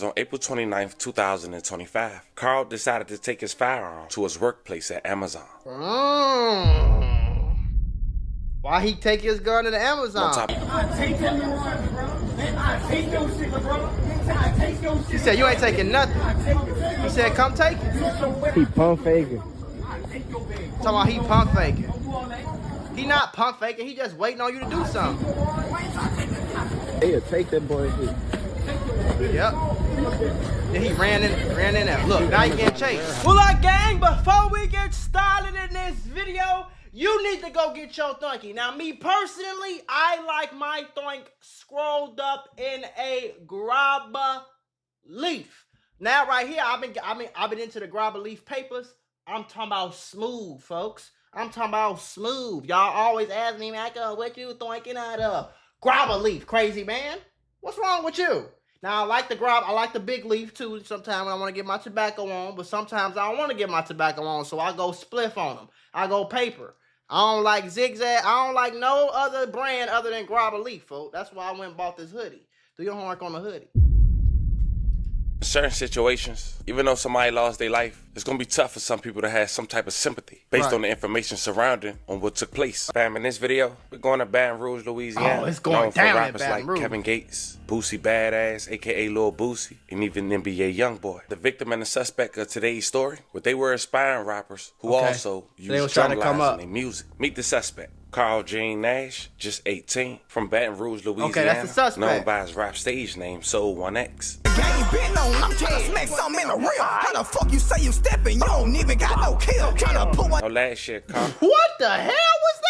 On April 29th, 2025, Carl decided to take his firearm to his workplace at Amazon. Why he take his gun to the Amazon? He said, you ain't taking nothing. He said, come take it. He pump faking. Talking about he pump faking. He not pump faking. He just waiting on you to do something. He'll take that boy shit. Yep. Then he ran in there. Look, now he getting chased. Mula gang, before we get started in this video, you need to go get your thunky. Now, me personally, I like my thunk scrolled up in a grabber leaf. Now, right here, I've been into the grabber leaf papers. I'm talking about smooth, folks. I'm talking about smooth. Y'all always ask me, Maka, what you thinking out of? Grabber leaf, crazy man. What's wrong with you? Now, I like the big leaf, too, sometimes when I want to get my tobacco on, but sometimes I don't want to get my tobacco on, so I go spliff on them. I go paper. I don't like zigzag. I don't like no other brand other than grabber leaf, folks. That's why I went and bought this hoodie. Do your homework on the hoodie. In certain situations, even though somebody lost their life, it's going to be tough for some people to have some type of sympathy based on the information surrounding on what took place. Fam, in this video, we're going to Baton Rouge, Louisiana. Oh, it's going known down for in rappers Baton like Rouge. Kevin Gates, Boosie Badass, a.k.a. Lil Boosie, and even NBA Youngboy. The victim and the suspect of today's story, but they were aspiring rappers who also used drum lines in their music. Meet the suspect. Carl Gene Nash, just 18, from Baton Rouge, Louisiana. Okay, that's the suspect. Known by his rap stage name, Soul 1X. Gang been on, I'm tryna smack something in the real. How the fuck you say you stepping? You don't even got no kill. Tryna put one. No, last year, Carl. What the hell was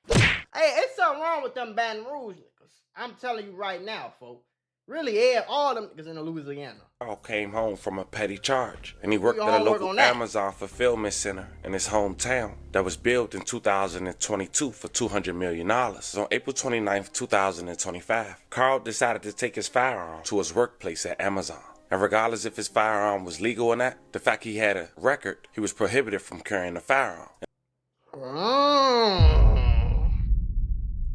that? Hey, it's something wrong with them Baton Rouge niggas. I'm telling you right now, folks. Really, all them niggas in Louisiana. Carl came home from a petty charge, and he worked You at a don't work local on that. Amazon fulfillment center in his hometown that was built in 2022 for $200 million. On April 29th, 2025, Carl decided to take his firearm to his workplace at Amazon. And regardless if his firearm was legal or not, the fact he had a record, he was prohibited from carrying a firearm.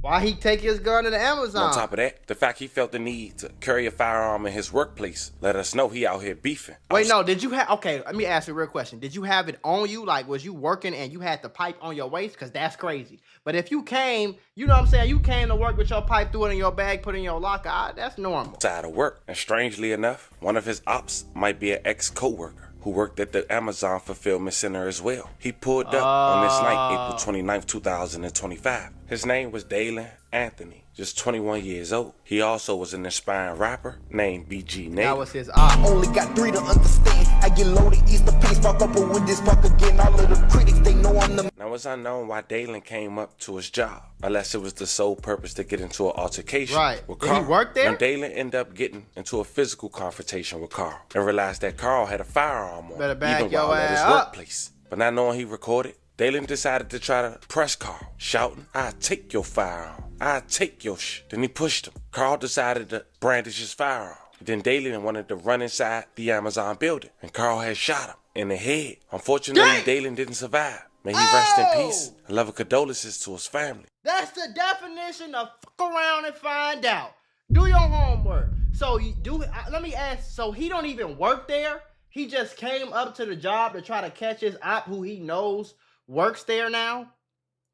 Why he take his gun to the Amazon? On top of that, the fact he felt the need to carry a firearm in his workplace let us know he out here beefing. Wait, no, did you have, okay, let me ask you a real question. Did you have it on you? Like, was you working and you had the pipe on your waist? Because that's crazy. But if you came, you know what I'm saying, you came to work with your pipe, threw it in your bag, put it in your locker, that's normal. Side of work. And strangely enough, one of his ops might be an ex-co-worker who worked at the Amazon fulfillment center as well. He pulled up on this night, April 29th, 2025. His name was Dalen Anthony, just 21 years old. He also was an aspiring rapper named BG Nate. That was his op. Only got 3 to understand. I get loaded, Easter piece, spark up with this spark again. All of the critics, they know I'm the. Now, it's unknown why Dalen came up to his job, unless it was the sole purpose to get into an altercation with Did Carl. he work there? And Dalen ended up getting into a physical confrontation with Carl and realized that Carl had a firearm on, Better back even your while at his ass up. workplace. But not knowing he recorded, Dalen decided to try to press Carl, shouting, "I'll take your firearm. I'll take your sh." Then he pushed him. Carl decided to brandish his firearm. Then Dalen wanted to run inside the Amazon building, and Carl had shot him in the head. Unfortunately, Dalen didn't survive. May he rest in peace. A love of condolences to his family. That's the definition of fuck around and find out. Do your homework. So you do. Let me ask. So he don't even work there. He just came up to the job to try to catch his op who he knows works there now.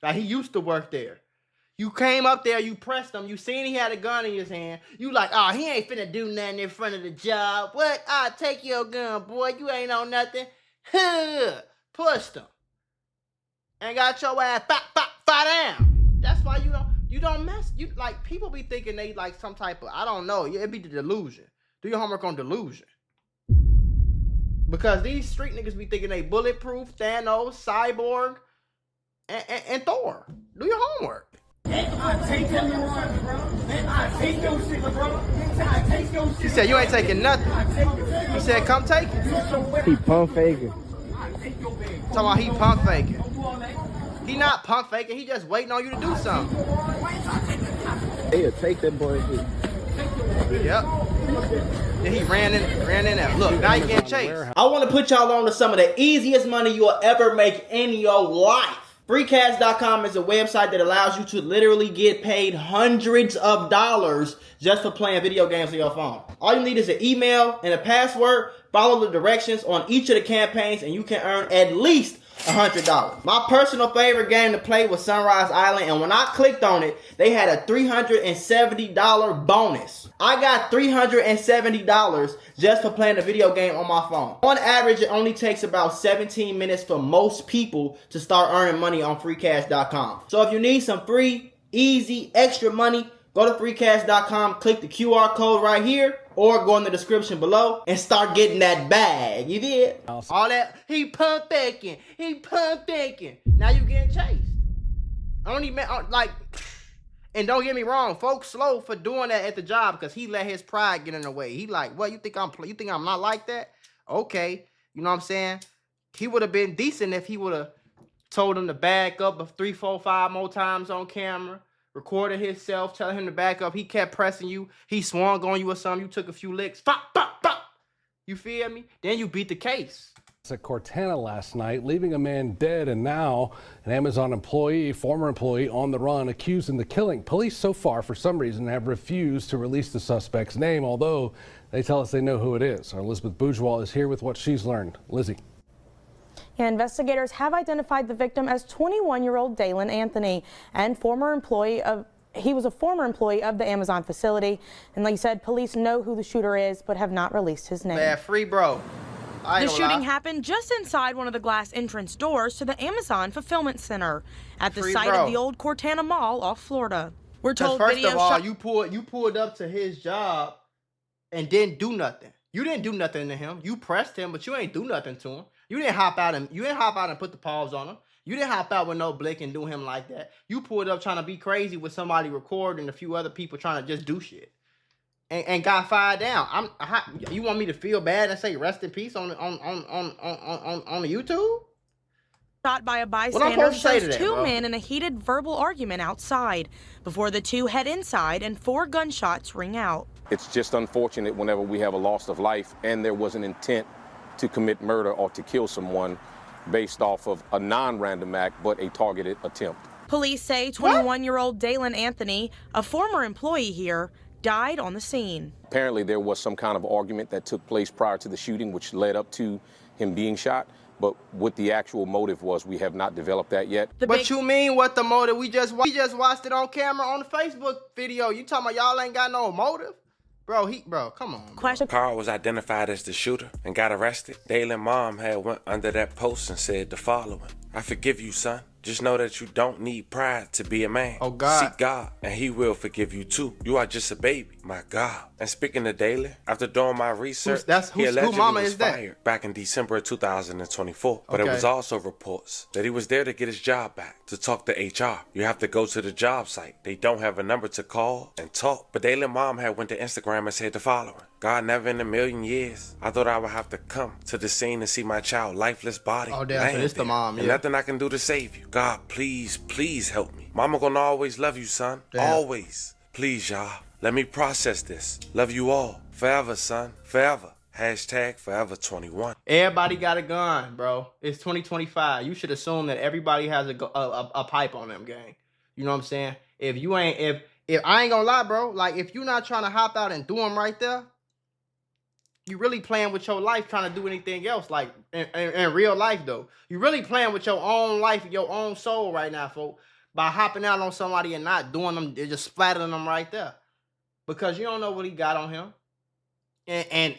Like he used to work there. You came up there, you pressed him, you seen he had a gun in his hand. You like, oh, he ain't finna do nothing in front of the job. What? I'll take your gun, boy. You ain't on nothing. Pushed him. And got your ass fire down. That's why you don't mess. You like people be thinking they like some type of, I don't know. It be the delusion. Do your homework on delusion. Because these street niggas be thinking they bulletproof, Thanos, Cyborg, and Thor. Do your homework. He said, you ain't taking nothing. He said, come take it. He pump faking. Talking about he pump faking. He not pump faking. He just waiting on you to do something. He'll take that boy shit. Yep. Then he ran in there. Look, now he getting chased. I want to put y'all on to some of the easiest money you'll ever make in your life. Freecash.com is a website that allows you to literally get paid hundreds of dollars just for playing video games on your phone. All you need is an email and a password. Follow the directions on each of the campaigns and you can earn at least $100. My personal favorite game to play was Sunrise Island, and when I clicked on it, they had a $370 bonus. I got $370 just for playing the video game on my phone. On average, it only takes about 17 minutes for most people to start earning money on freecash.com. So if you need some free, easy, extra money, go to freecash.com, click the QR code right here, or go in the description below and start getting that bag. You did? All that, he pump faking. Now you getting chased. I don't even, like, and don't get me wrong, folks slow for doing that at the job because he let his pride get in the way. He like, what, you think I'm not like that? Okay, you know what I'm saying? He would have been decent if he would have told him to back up 3, 4, 5 more times on camera. Recorded himself, telling him to back up. He kept pressing you. He swung on you or something. You took a few licks. Pop, pop, pop. You feel me? Then you beat the case. At Cortana last night, leaving a man dead, and now an Amazon employee, former employee, on the run, accused in the killing. Police so far, for some reason, have refused to release the suspect's name, although they tell us they know who it is. Our Elizabeth Bourgeois is here with what she's learned. Lizzie. Yeah, investigators have identified the victim as 21-year-old Dalen Anthony, and he was a former employee of the Amazon facility. And like you said, police know who the shooter is, but have not released his name. Man, free bro. The shooting happened just inside one of the glass entrance doors to the Amazon fulfillment center at the site of the old Cortana Mall off Florida. We're told first of all, you pulled up to his job and didn't do nothing. You didn't do nothing to him. You pressed him, but you ain't do nothing to him. You didn't hop out and put the paws on him. You didn't hop out with no blick and do him like that. You pulled up trying to be crazy with somebody recording and a few other people trying to just do shit. And got fired down. You want me to feel bad and say rest in peace on the YouTube? Shot by a bystander shows two men in a heated verbal argument outside before the two head inside and 4 gunshots ring out. It's just unfortunate whenever we have a loss of life and there was an intent to commit murder or to kill someone based off of a non-random act but a targeted attempt. Police say 21-year-old Dalen Anthony, a former employee here, died on the scene. Apparently there was some kind of argument that took place prior to the shooting which led up to him being shot, but what the actual motive was, we have not developed that yet. What you mean what the motive? We just watched it on camera on the Facebook video. You talking about y'all ain't got no motive? Bro, come on. Carl was identified as the shooter and got arrested. Dalen's mom had went under that post and said the following: I forgive you, son. Just know that you don't need pride to be a man. Oh, God. Seek God, and he will forgive you too. You are just a baby, my God. And speaking of Dalen, after doing my research, he allegedly was fired back in December of 2024. But it was also reports that he was there to get his job back, to talk to HR. You have to go to the job site. They don't have a number to call and talk. But Dalen's mom had went to Instagram and said the following: God, never in a million years I thought I would have to come to the scene and see my child lifeless body. Oh, damn, so it's the mom, yeah. And nothing I can do to save you. God, please, please help me. Mama gonna always love you, son. Damn. Always. Please, y'all. Let me process this. Love you all. Forever, son. Forever. Hashtag forever 21. Everybody got a gun, bro. It's 2025. You should assume that everybody has a pipe on them, gang. You know what I'm saying? If I ain't gonna lie, bro, like if you're not trying to hop out and do them right there, you really playing with your life trying to do anything else. Like in real life though, you really playing with your own life, your own soul right now, folks, by hopping out on somebody and not doing them, they're just splattering them right there. Because you don't know what he got on him. And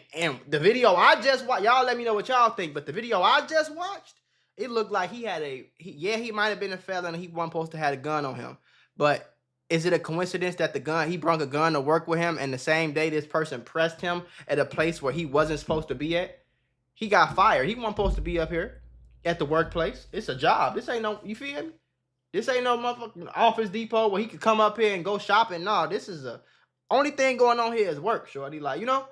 the video I just watched, y'all let me know what y'all think, but the video I just watched, it looked like he might have been a felon and he wasn't supposed to have a gun on him. But is it a coincidence that he brought a gun to work with him and the same day this person pressed him at a place where he wasn't supposed to be at? He got fired. He wasn't supposed to be up here at the workplace. It's a job. This ain't no, you feel me? This ain't no motherfucking Office Depot where he could come up here and go shopping. No, this is only thing going on here is work, shorty. Like, you know?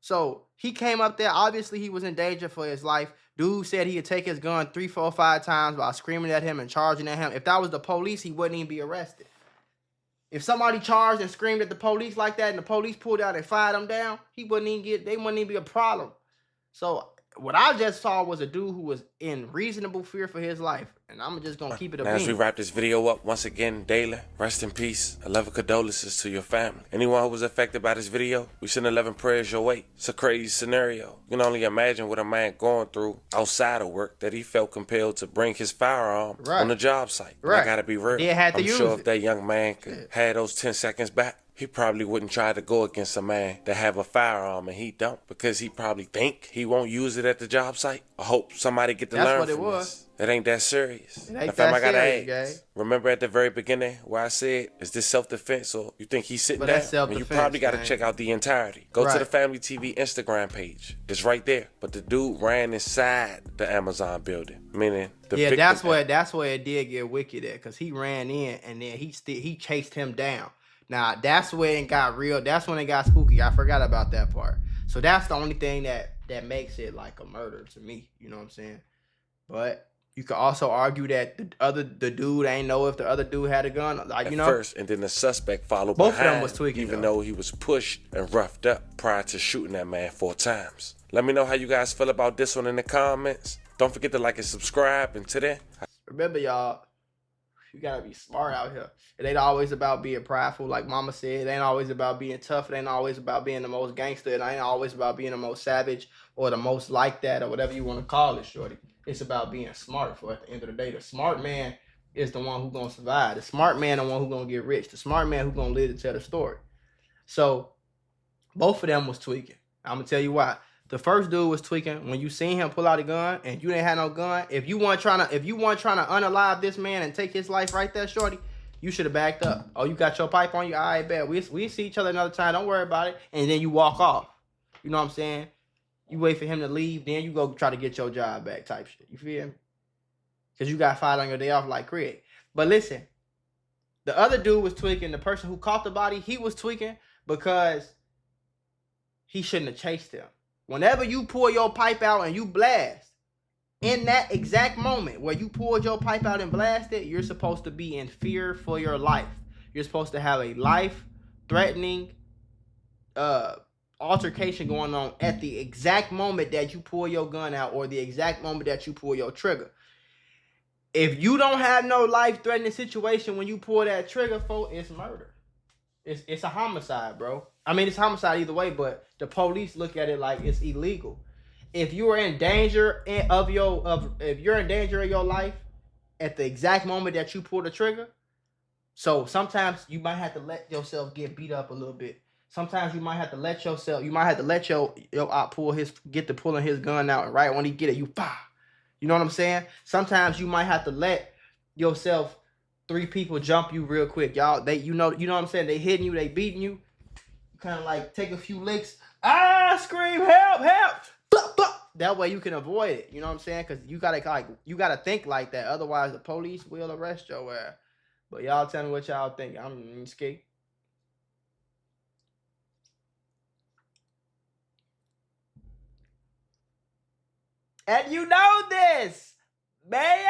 So he came up there. Obviously, he was in danger for his life. Dude said he would take his gun 3, 4, 5 times while screaming at him and charging at him. If that was the police, he wouldn't even be arrested. If somebody charged and screamed at the police like that and the police pulled out and fired him down, they wouldn't even be a problem. So what I just saw was a dude who was in reasonable fear for his life. And I'm just going to keep it a Now, as we bean. wrap this video up, once again, Dalen, rest in peace. 11 condolences to your family. Anyone who was affected by this video, we send 11 prayers your way. It's a crazy scenario. You can only imagine what a man going through outside of work that he felt compelled to bring his firearm on the job site. But I gotta be real. I'm sure if that young man could have those 10 seconds back, he probably wouldn't try to go against a man that have a firearm and he don't, because he probably think he won't use it at the job site. I hope somebody get to learn from this. It ain't that serious. It ain't that serious, remember at the very beginning where I said, is this self-defense or you think he's sitting down? I mean, you probably got to check out the entirety. Go to the Family TV Instagram page. It's right there. But the dude ran inside the Amazon building, meaning the victim. That's where it did get wicked at, because he ran in and then he chased him down. Now, that's when it got real. That's when it got spooky. I forgot about that part. So that's the only thing that makes it like a murder to me. You know what I'm saying? But you could also argue that the dude ain't know if the other dude had a gun. Like, you know, first, and then the suspect followed both behind, of them was tweaking, even though he was pushed and roughed up prior to shooting that man 4 times. Let me know how you guys feel about this one in the comments. Don't forget to like and subscribe. And to then, remember, y'all, you gotta be smart out here. It ain't always about being prideful, like Mama said. It ain't always about being tough. It ain't always about being the most gangster. It ain't always about being the most savage or the most like that or whatever you want to call it, shorty. It's about being smart. For at the end of the day, the smart man is the one who's gonna survive. The smart man, the one who's gonna get rich. The smart man who's gonna live to tell the story. So both of them was tweaking. I'm gonna tell you why. The first dude was tweaking when you seen him pull out a gun and you didn't have no gun. If you weren't trying to unalive this man and take his life right there, shorty, you should have backed up. Oh, you got your pipe on you? All right, bet. We see each other another time. Don't worry about it. And then you walk off. You know what I'm saying? You wait for him to leave, then you go try to get your job back type shit. You feel me? Because you got fired on your day off like Craig. But listen, the other dude was tweaking. The person who caught the body, he was tweaking because he shouldn't have chased him. Whenever you pull your pipe out and you blast, in that exact moment where you pulled your pipe out and blasted, you're supposed to be in fear for your life. You're supposed to have a life-threatening altercation going on at the exact moment that you pull your gun out or the exact moment that you pull your trigger. If you don't have no life-threatening situation when you pull that trigger, folks, it's murder. It's a homicide, bro. I mean, it's homicide either way, but the police look at it like it's illegal. If you are in danger of your life at the exact moment that you pull the trigger, so sometimes you might have to let yourself get beat up a little bit. Sometimes you might have to let your op get to pulling his gun out, and right when he get it, you fire. You know what I'm saying? Sometimes you might have to let yourself 3 people jump you real quick, y'all. You know what I'm saying? They hitting you, they beating you. You kind of like take a few licks. Scream, help, help. Blah, blah. That way you can avoid it. You know what I'm saying? Because you gotta think like that. Otherwise, the police will arrest your ass. But y'all tell me what y'all think. I'm scared. And you know this, man.